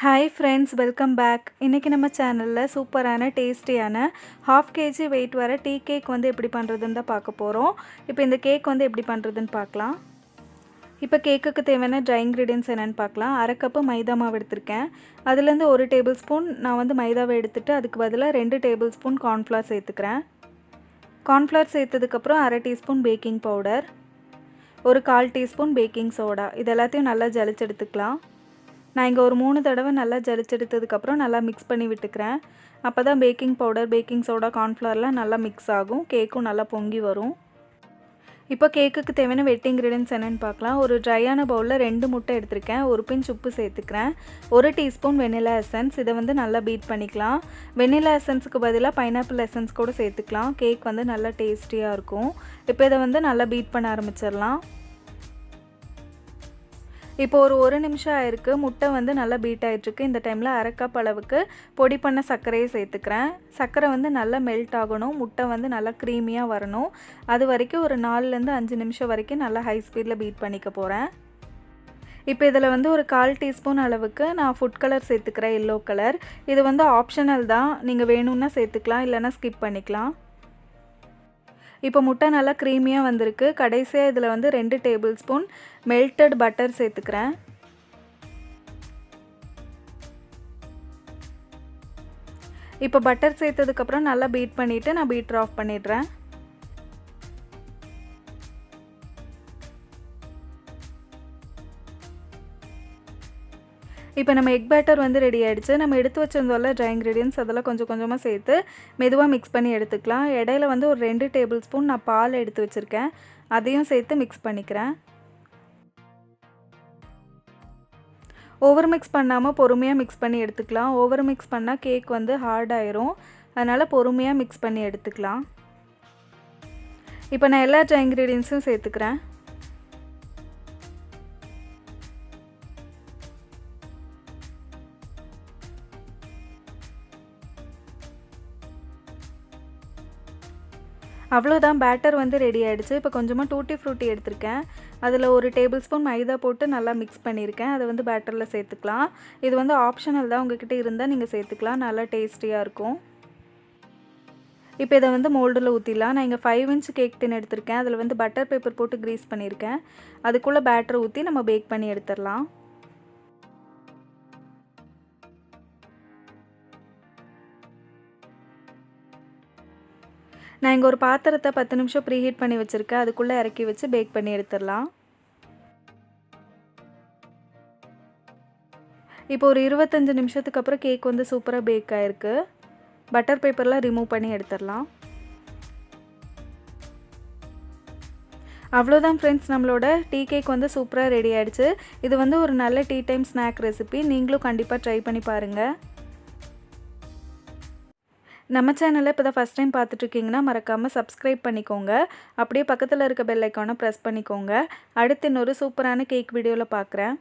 Hi friends, welcome back. இன்னைக்கு நம்ம சேனல்ல சூப்பரான டேஸ்டியான 1/2 kg weight வர டீ கேக் வந்து எப்படி பண்றதுன்னு தான் பார்க்க போறோம். இப்போ இந்த கேக் வந்து எப்படி பண்றதுன்னு பார்க்கலாம். இப்போ கேக்குக்கு தேவையான dry ingredients என்னன்னு பார்க்கலாம். 1/2 கப் மைதா மாவு எடுத்துர்க்கேன். அதில இருந்து 1 டேபிள்ஸ்பூன் நான் வந்து மைதாவை எடுத்துட்டு அதுக்கு பதிலா 2 டேபிள்ஸ்பூன் corn flour சேர்த்துக்கிறேன். corn flour சேர்த்ததுக்கு அப்புறம் 1/2 டீஸ்பூன் பேக்கிங் பவுடர், ஒரு 1/4 டீஸ்பூன் பேக்கிங் சோடா இது எல்லாத்தையும் நல்லா ஜலிச்சு எடுத்துக்கலாம். நான் இங்க ஒரு 3 தடவை நல்லா ஜலிச்சு எடுத்ததுக்கு அப்புறம் நல்லா mix பண்ணி விட்டுக்கிறேன். அப்பதான் baking powder, baking soda, corn flourலாம் நல்லா mix ஆகும். கேக்கும் நல்லா பொங்கி வரும். இப்போ கேக்குக்கு தேவையான வெட் ingredients என்னன்னு பார்க்கலாம். ஒரு ட்ரையான பவுல்ல 2 முட்டை எடுத்துர்க்கேன். ஒரு பிஞ்ச் உப்பு சேர்த்துக்கிறேன். 1 டீஸ்பூன் வெனிலா எசன்ஸ் இத வந்து நல்லா பீட் பண்ணிக்கலாம். வெனிலா எசன்ஸ்க்கு பதிலா பைனாப்பிள் எசன்ஸ் கூட சேர்த்துக்கலாம். கேக் வந்து நல்லா டேஸ்டியா இருக்கும். இப்போ இத வந்து நல்லா பீட் பண்ண ஆரம்பிச்சிரலாம். இப்போ ஒரு 1 நிமிஷம் ஆயிருக்கு. முட்டை வந்து நல்லா பீட் ஆயிட்டு இருக்கு. இந்த டைம்ல 1/2 கப் அளவுக்கு பொடி பண்ண சர்க்கரையை சேர்த்துக்கிறேன். சர்க்கரை வந்து நல்லா மெல்ட் ஆகணும். முட்டை வந்து நல்லா க்ரீமியா வரணும். அது வரைக்கும் ஒரு 4 ல இருந்து 5 நிமிஷம் வரைக்கும் நல்லா ஹை ஸ்பீட்ல பீட் பண்ணிக்க போறேன். இப்போ இதல வந்து ஒரு 1/4 டீஸ்பூன் அளவுக்கு நான் ஃபுட் கலர் சேர்த்துக்கிறேன். yellow colour. இது வந்து ஆப்ஷனல் தான். நீங்க வேணும்னா சேர்த்துக்கலாம் இல்லனா ஸ்கிப் பண்ணிக்கலாம். இப்போ முட்டை நல்லா க்ரீமியா வந்திருக்கு. கடைசியா இதல வந்து 2 டேபிள்ஸ்பூன் மெல்டட் பட்டர் சேர்த்துக்கிறேன். இப்போ பட்டர் சேர்த்ததுக்கு அப்புறம் நல்லா பீட் பண்ணிட்டு நான் பீட்டர் ஆஃப் பண்ணிடுறேன். இப்போ நம்ம எக் பேட்டர் வந்து ரெடி ஆயிடுச்சு. நம்ம எடுத்து வச்சிருந்தோம்ல dry ingredients அதெல்லாம் கொஞ்சம் கொஞ்சமா சேர்த்து மெதுவா mix பண்ணி எடுத்துக்கலாம். இடையில வந்து ஒரு 2 டேபிள்ஸ்பூன் நான் பால் எடுத்து வச்சிருக்கேன். அதையும் சேர்த்து mix பண்ணிக்கிறேன். ஓவர் mix பண்ணாம பொறுமையா mix பண்ணி எடுத்துக்கலாம். ஓவர் mix பண்ணா கேக் வந்து ஹார்ட் ஆயிரும். அதனால பொறுமையா mix பண்ணி எடுத்துக்கலாம். இப்போ நான் எல்லா dry ingredientsம் சேர்த்துக்கிறேன். அவ்வளவுதான் பேட்டர் வந்து ரெடி ஆயிடுச்சு. இப்போ கொஞ்சமா டூட்டி ஃப்ரூட்டி எடுத்துர்க்கேன். அதில ஒரு டேபிள்ஸ்பூன் மைதா போட்டு நல்லா mix பண்ணிருக்கேன். அத வந்து பேட்டர்ல சேர்த்துக்கலாம். இது வந்து ஆப்ஷனல் தான். உங்ககிட்ட இருந்தா நீங்க சேர்த்துக்கலாம். நல்லா டேஸ்டியா இருக்கும். இப்போ இத வந்து மோல்டுல ஊத்திடலாம். நான் இங்க 5 இன்ச் கேக் டின் எடுத்துர்க்கேன். அதில வந்து பட்டர் பேப்பர் போட்டு கிரீஸ் பண்ணிருக்கேன். அதுக்குள்ள பேட்டர் ஊத்தி நம்ம பேக் பண்ணி எடுத்துறலாம். நான் இங்க ஒரு பாத்திரத்தை 10 நிமிஷம் ப்ரீஹீட் பண்ணி வச்சிருக்கேன். அதுக்குள்ள இறக்கி வச்சு பேக் பண்ணி எடுத்துறலாம். இப்போ ஒரு 25 நிமிஷத்துக்கு அப்புறம் கேக் வந்து சூப்பரா பேக் ஆயிருக்கு. பட்டர் பேப்பர்லாம் ரிமூவ் பண்ணி எடுத்துறலாம். அவ்வளவுதான் फ्रेंड्स நம்மளோட டீ கேக் வந்து சூப்பரா ரெடி ஆயிடுச்சு. இது வந்து ஒரு நல்ல டீ டைம் ஸ்நாக் ரெசிபி. நீங்களும் கண்டிப்பா ட்ரை பண்ணி பாருங்க. நம்ம சேனலை இப்ப தான் ஃபர்ஸ்ட் டைம் பார்த்துட்டு இருக்கீங்கன்னா மறக்காம Subscribe பண்ணிக்கோங்க. அப்படியே பக்கத்துல இருக்க பெல் ஐகானை பிரஸ் பண்ணிக்கோங்க. அடுத்து இன்னொரு சூப்பரான கேக் வீடியோல பார்க்கறேன்.